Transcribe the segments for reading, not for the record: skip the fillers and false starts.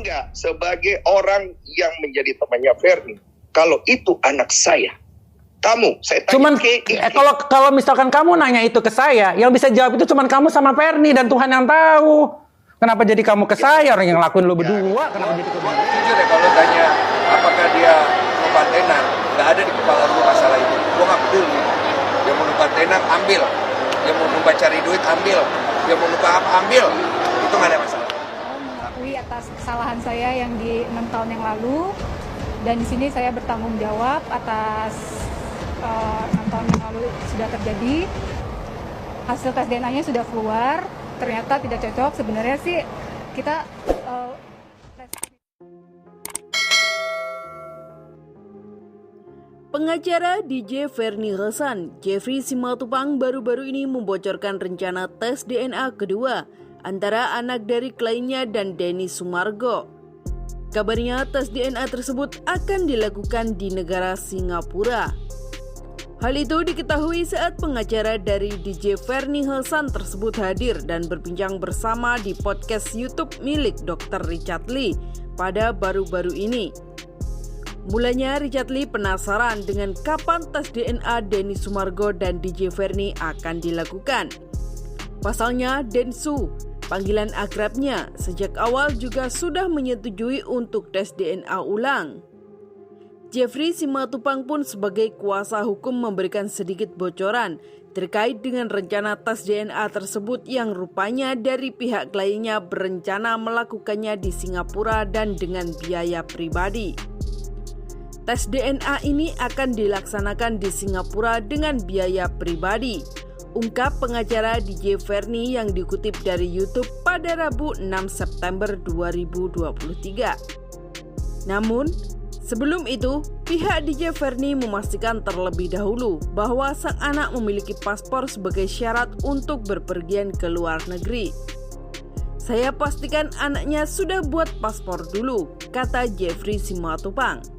nggak sebagai orang yang menjadi temannya Fernie, kalau itu anak saya, saya tanya cuman kalau misalkan kamu nanya itu ke saya, yang bisa jawab itu cuman kamu sama Fernie dan Tuhan yang tahu. Kenapa jadi kamu ke saya, orang yang ngelakuin lu berdua? Kenapa jadi ke saya? Jujur ya, kalau tanya apakah dia numpang tenar, nggak ada di kepala gue masalah itu. Gue nggak peduli. Dia mau numpang tenar, ambil. Dia mau numpang cari duit, ambil. Dia mau numpang apa, ambil. Itu nggak ada masalah. Mengakui atas kesalahan saya yang di 6 tahun yang lalu, dan di sini saya bertanggung jawab atas 6 tahun yang lalu sudah terjadi. Hasil tes DNA-nya sudah keluar, ternyata tidak cocok. Sebenarnya sih kita Pengacara DJ Fernie Hasan, Jeffrey Simatupang, baru-baru ini membocorkan rencana tes DNA kedua antara anak dari kliennya dan Denny Sumargo. Kabarnya tes DNA tersebut akan dilakukan di negara Singapura. Hal itu diketahui saat pengacara dari DJ Fernie Hasan tersebut hadir dan berbincang bersama di podcast YouTube milik Dr. Richard Lee pada baru-baru ini. Mulanya Richard Lee penasaran dengan kapan tes DNA Denny Sumargo dan DJ Fernie akan dilakukan. Pasalnya Densu, panggilan akrabnya, sejak awal juga sudah menyetujui untuk tes DNA ulang. Jeffrey Simatupang pun sebagai kuasa hukum memberikan sedikit bocoran terkait dengan rencana tes DNA tersebut yang rupanya dari pihak kliennya berencana melakukannya di Singapura dan dengan biaya pribadi. Tes DNA ini akan dilaksanakan di Singapura dengan biaya pribadi, ungkap pengacara DJ Fernie yang dikutip dari YouTube pada Rabu 6 September 2023. Namun, sebelum itu, pihak DJ Fernie memastikan terlebih dahulu bahwa sang anak memiliki paspor sebagai syarat untuk berpergian ke luar negeri. Saya pastikan anaknya sudah buat paspor dulu, kata Jeffrey Simatupang.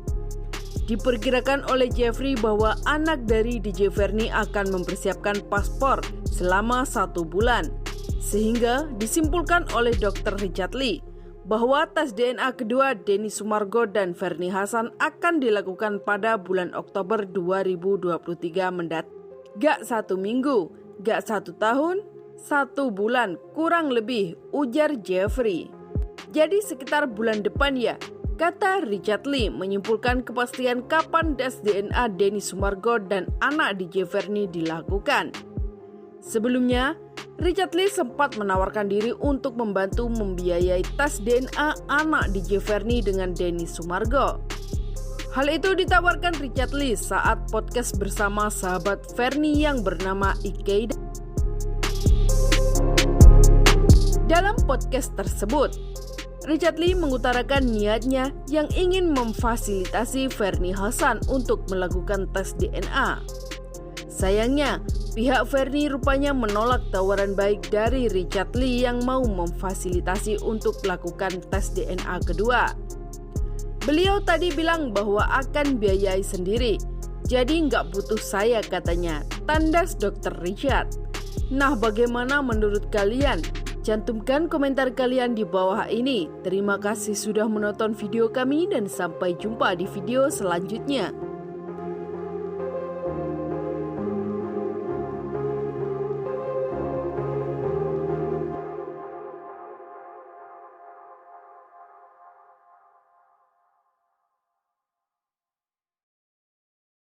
Diperkirakan oleh Jeffrey bahwa anak dari DJ Fernie akan mempersiapkan paspor selama 1 bulan. Sehingga disimpulkan oleh Dr. Richard Lee bahwa tes DNA kedua Denny Sumargo dan Fernie Hasan akan dilakukan pada bulan Oktober 2023 mendatang. Gak 1 minggu, gak 1 tahun, 1 bulan kurang lebih, ujar Jeffrey. Jadi sekitar bulan depan ya, kata Richard Lee menyimpulkan kepastian kapan tes DNA Denny Sumargo dan anak DJ Fernie dilakukan. Sebelumnya, Richard Lee sempat menawarkan diri untuk membantu membiayai tes DNA anak DJ Fernie dengan Denny Sumargo. Hal itu ditawarkan Richard Lee saat podcast bersama sahabat Fernie yang bernama Ikeda. Dalam podcast tersebut, Richard Lee mengutarakan niatnya yang ingin memfasilitasi Fernie Hasan untuk melakukan tes DNA. Sayangnya, pihak Fernie rupanya menolak tawaran baik dari Richard Lee yang mau memfasilitasi untuk melakukan tes DNA kedua. Beliau tadi bilang bahwa akan biayai sendiri, jadi nggak butuh saya katanya, tandas Dr. Richard. Nah, bagaimana menurut kalian? Cantumkan komentar kalian di bawah ini. Terima kasih sudah menonton video kami dan sampai jumpa di video selanjutnya.